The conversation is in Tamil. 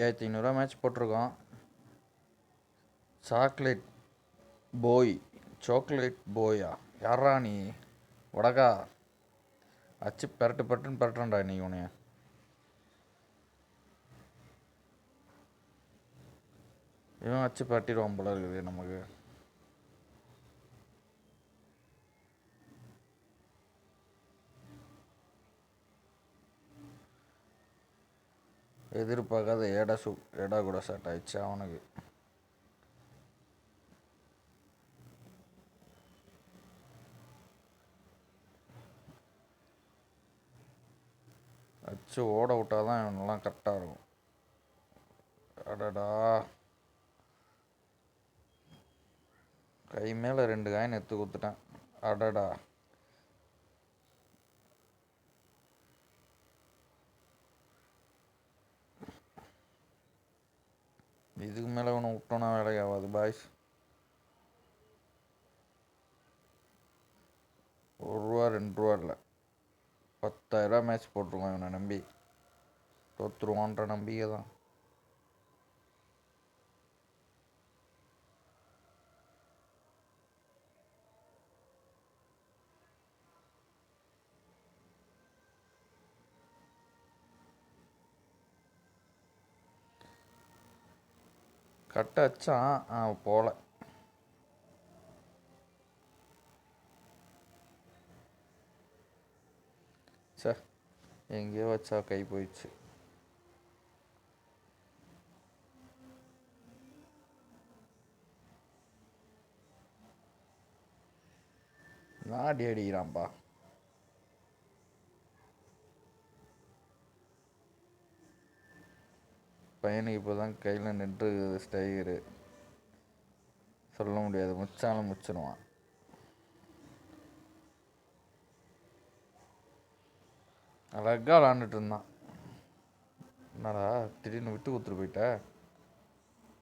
5500 மேட்ச் போட்டிருக்கோம். சாக்லேட் போயா யாரா நீ வடகா அச்சு பரட்டுன்னு பரட்டுறா நீ உனைய. இவன் அச்சு பரட்டிடுவான் போல இருக்குது நமக்கு. எதிர்பார்க்காத ஏடா கூட ஸ்டார்ட் ஆயிடுச்சு அவனுக்கு. அச்சு ஓட விட்டாதான் இவனெல்லாம் கரெக்டாக இருக்கும். அடடா கை மேலே 2 காயின் எடுத்து கொடுத்துட்டேன். அடடா இதுக்கு மேலே இவனை விட்டோன்னா வேலைக்கு ஆகாது பாய்ஸ். 1 ரூபா 2 ரூபா இல்லை, 10,000 மேட்ச் போட்டிருக்கோம் இவனை நம்பி. தோற்றுருவான்ற நம்பிக்கை தான். கட்ட அச்சான் போல. சார் எங்கேயோ வச்சா கை போயிடுச்சு. நாடி அடிக்கிறான்ப்பா. பையனுக்கு இப்போ தான் கையில் நின்று ஸ்டைகரு சொல்ல முடியாது, முச்சாலும் முச்சிடுவான். அழகாக விளாண்டுட்டு இருந்தான். என்னடா திடீர்னு விட்டு கொடுத்துட்டு போயிட்ட.